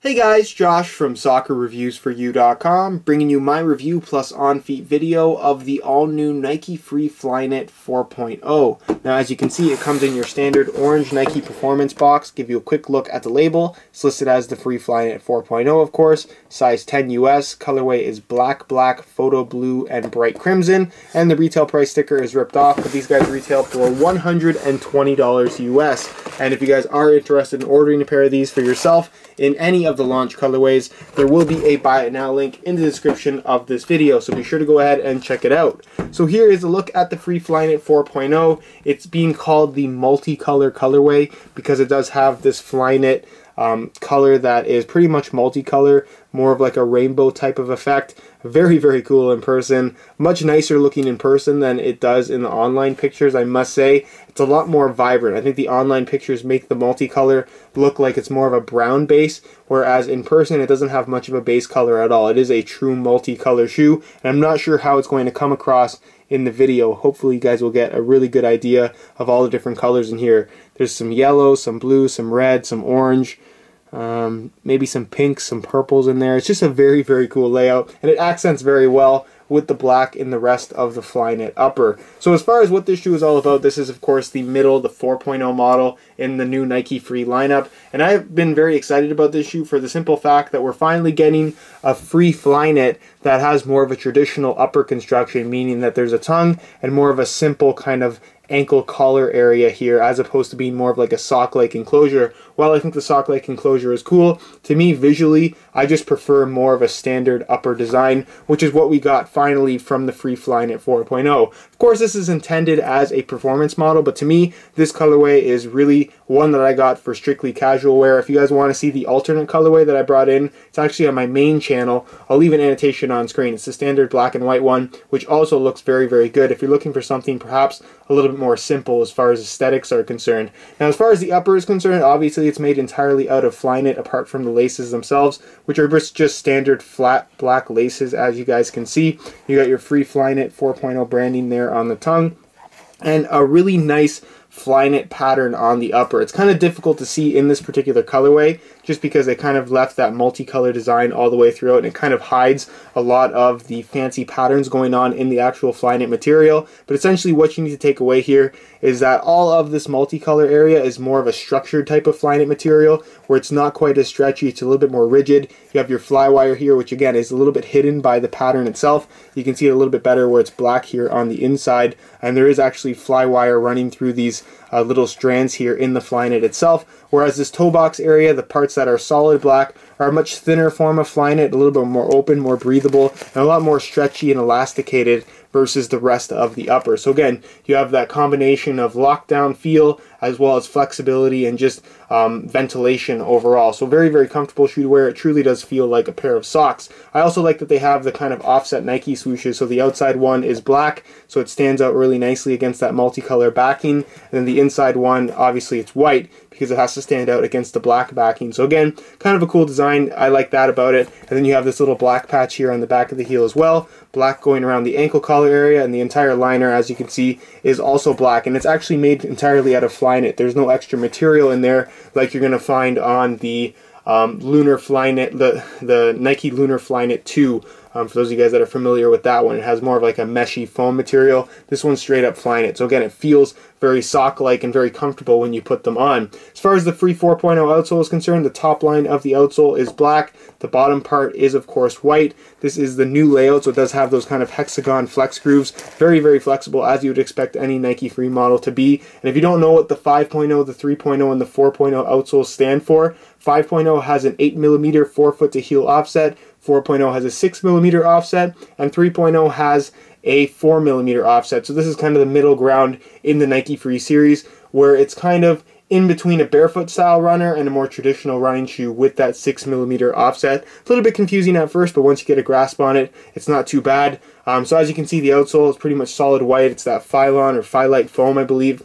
Hey guys, Josh from SoccerReviewsForYou.com, bringing you my review plus on-feet video of the all-new Nike Free Flyknit 4.0. Now as you can see, it comes in your standard orange Nike Performance box. Give you a quick look at the label. It's listed as the Free Flyknit 4.0 of course, size 10 US, colorway is black, photo blue, and bright crimson, and the retail price sticker is ripped off, but these guys retail for $120 US. And if you guys are interested in ordering a pair of these for yourself in any of the launch colorways, there will be a buy it now link in the description of this video, so be sure to go ahead and check it out. So here is a look at the Free Flyknit 4.0. It's being called the Multicolor colorway because it does have this Flyknit color that is pretty much multicolor, more of like a rainbow type of effect. Very, very cool in person. Much nicer looking in person than it does in the online pictures, I must say. It's a lot more vibrant. I think the online pictures make the multicolor look like it's more of a brown base, whereas in person it doesn't have much of a base color at all. It is a true multicolor shoe, and I'm not sure how it's going to come across in the video. Hopefully you guys will get a really good idea of all the different colors in here. There's some yellow, some blue, some red, some orange, maybe some pinks, some purples in there. It's just a very, very cool layout, and it accents very well with the black in the rest of the Flyknit upper. So as far as what this shoe is all about, this is of course the 4.0 model in the new Nike Free lineup, and I've been very excited about this shoe for the simple fact that we're finally getting a Free Flyknit that has more of a traditional upper construction, meaning that there's a tongue and more of a simple kind of ankle collar area here, as opposed to being more of like a sock-like enclosure. While I think the sock-like enclosure is cool, to me visually I just prefer more of a standard upper design, which is what we got finally from the Free Flyknit 4.0. Of course this is intended as a performance model, but to me this colorway is really one that I got for strictly casual wear. If you guys want to see the alternate colorway that I brought in, it's actually on my main channel. I'll leave an annotation on screen. It's the standard black and white one, which also looks very, very good if you're looking for something perhaps a little bit more simple as far as aesthetics are concerned. Now as far as the upper is concerned, obviously it's made entirely out of Flyknit apart from the laces themselves, which are just standard flat black laces. As you guys can see, you got your Free Flyknit 4.0 branding there on the tongue, and a really nice Flyknit pattern on the upper. It's kind of difficult to see in this particular colorway just because they kind of left that multicolor design all the way throughout, and it kind of hides a lot of the fancy patterns going on in the actual Flyknit material. But essentially what you need to take away here is that all of this multicolor area is more of a structured type of Flyknit material, where it's not quite as stretchy, it's a little bit more rigid. You have your flywire here, which again is a little bit hidden by the pattern itself. You can see it a little bit better where it's black here on the inside, and there is actually flywire running through these little strands here in the Flyknit itself, whereas this toe box area, the parts that are solid black, are a much thinner form of Flyknit, a little bit more open, more breathable, and a lot more stretchy and elasticated versus the rest of the upper. So again, you have that combination of lockdown feel as well as flexibility and just ventilation overall. So very, very comfortable shoe to wear. It truly does feel like a pair of socks. I also like that they have the kind of offset Nike swooshes. So the outside one is black, so it stands out really nicely against that multicolor backing, and then the inside one, obviously it's white because it has to stand out against the black backing. So again, kind of a cool design. I like that about it. And then you have this little black patch here on the back of the heel as well. Black going around the ankle collar area, and the entire liner, as you can see, is also black. And it's actually made entirely out of Flyknit. There's no extra material in there like you're going to find on the Lunar Flyknit, the Nike Lunar Flyknit 2. For those of you guys that are familiar with that one, it has more of like a meshy foam material. This one's straight up Flyknit. So again, it feels very sock-like and very comfortable when you put them on. As far as the Free 4.0 outsole is concerned, the top line of the outsole is black. The bottom part is of course white. This is the new layout, so it does have those kind of hexagon flex grooves. Very, very flexible, as you would expect any Nike Free model to be. And if you don't know what the 5.0, the 3.0, and the 4.0 outsoles stand for, 5.0 has an 8mm forefoot to heel offset, 4.0 has a 6mm offset, and 3.0 has a 4mm offset. So this is kind of the middle ground in the Nike Free series, where it's kind of in between a barefoot style runner and a more traditional running shoe with that 6mm offset. A little bit confusing at first, but once you get a grasp on it, it's not too bad. So as you can see, the outsole is pretty much solid white. It's that Phylon or Phylite foam, I believe.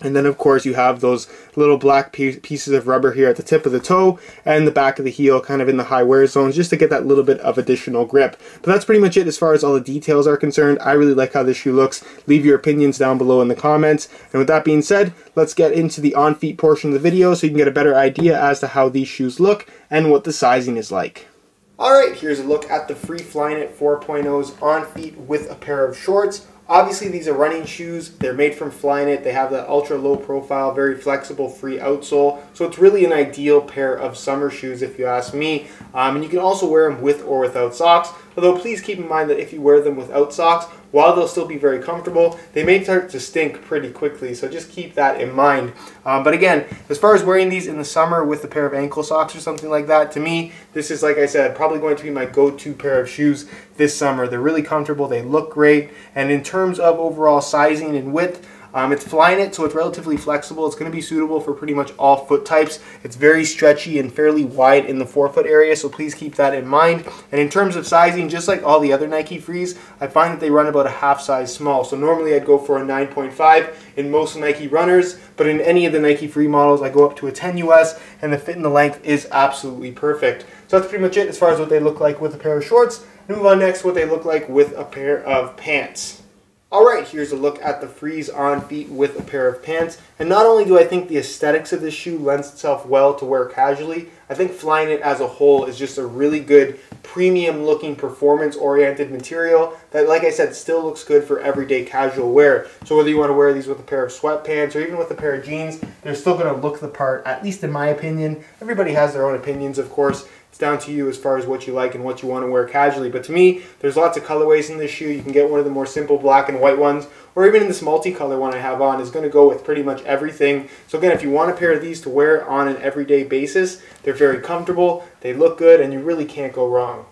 And then of course you have those little black pieces of rubber here at the tip of the toe and the back of the heel, kind of in the high wear zones, just to get that little bit of additional grip. But that's pretty much it as far as all the details are concerned. I really like how this shoe looks. Leave your opinions down below in the comments. And with that being said, let's get into the on feet portion of the video so you can get a better idea as to how these shoes look and what the sizing is like. Alright, here's a look at the Free Flyknit 4.0's on feet with a pair of shorts. Obviously, these are running shoes. They're made from Flyknit. They have that ultra low profile, very flexible, free outsole. So it's really an ideal pair of summer shoes if you ask me. And you can also wear them with or without socks. Although please keep in mind that if you wear them without socks, while they'll still be very comfortable, they may start to stink pretty quickly. So just keep that in mind. But again, as far as wearing these in the summer with a pair of ankle socks or something like that, to me, this is, like I said, probably going to be my go-to pair of shoes this summer. They're really comfortable. They look great. And in terms of overall sizing and width, it's Flyknit, so it's relatively flexible. It's going to be suitable for pretty much all foot types. It's very stretchy and fairly wide in the forefoot area, so please keep that in mind. And in terms of sizing, just like all the other Nike Frees, I find that they run about a half size small. So normally I'd go for a 9.5 in most Nike runners, but in any of the Nike Free models, I go up to a 10 US, and the fit and the length is absolutely perfect. So that's pretty much it as far as what they look like with a pair of shorts. Move on next to what they look like with a pair of pants. Alright, here's a look at the Frees on feet with a pair of pants. And not only do I think the aesthetics of this shoe lends itself well to wear casually, I think Flyknit as a whole is just a really good premium looking performance oriented material that, like I said, still looks good for everyday casual wear. So whether you want to wear these with a pair of sweatpants or even with a pair of jeans, they're still going to look the part, at least in my opinion. Everybody has their own opinions, of course. It's down to you as far as what you like and what you want to wear casually. But to me, there's lots of colorways in this shoe. You can get one of the more simple black and white ones, or even in this multicolor one I have on is going to go with pretty much everything. So again, if you want a pair of these to wear on an everyday basis, they're very comfortable, they look good, and you really can't go wrong.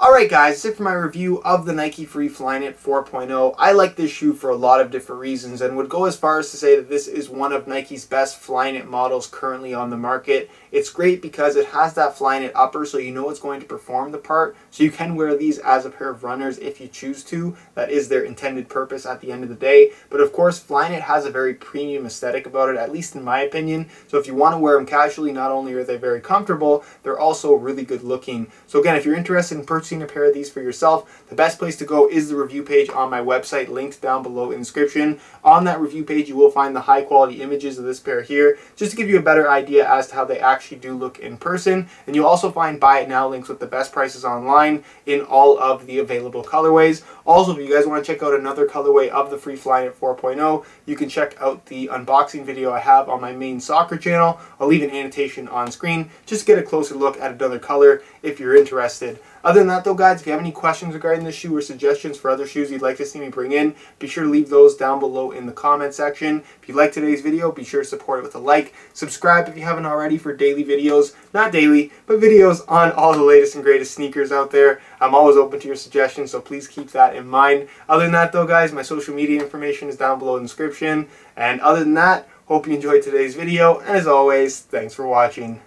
Alright guys, that's it for my review of the Nike Free Flyknit 4.0. I like this shoe for a lot of different reasons and would go as far as to say that this is one of Nike's best Flyknit models currently on the market. It's great because it has that Flyknit upper, so you know it's going to perform the part, so you can wear these as a pair of runners if you choose to. That is their intended purpose at the end of the day. But of course, Flyknit has a very premium aesthetic about it, at least in my opinion. So if you want to wear them casually, not only are they very comfortable, they're also really good looking. So again, if you're interested in purchasing a pair of these for yourself, the best place to go is the review page on my website, linked down below in the description. On that review page, you will find the high quality images of this pair here, just to give you a better idea as to how they actually do look in person. And you'll also find buy it now links with the best prices online in all of the available colorways. Also, if you guys want to check out another colorway of the Free Flyknit 4.0, you can check out the unboxing video I have on my main soccer channel. I'll leave an annotation on screen just to get a closer look at another color if you're interested. Other than that though guys, if you have any questions regarding this shoe or suggestions for other shoes you'd like to see me bring in, be sure to leave those down below in the comment section. If you like today's video, be sure to support it with a like. Subscribe if you haven't already for daily videos, not daily, but videos on all the latest and greatest sneakers out there. I'm always open to your suggestions, so please keep that in mind. Other than that though guys, my social media information is down below in the description. And other than that, hope you enjoyed today's video, and as always, thanks for watching.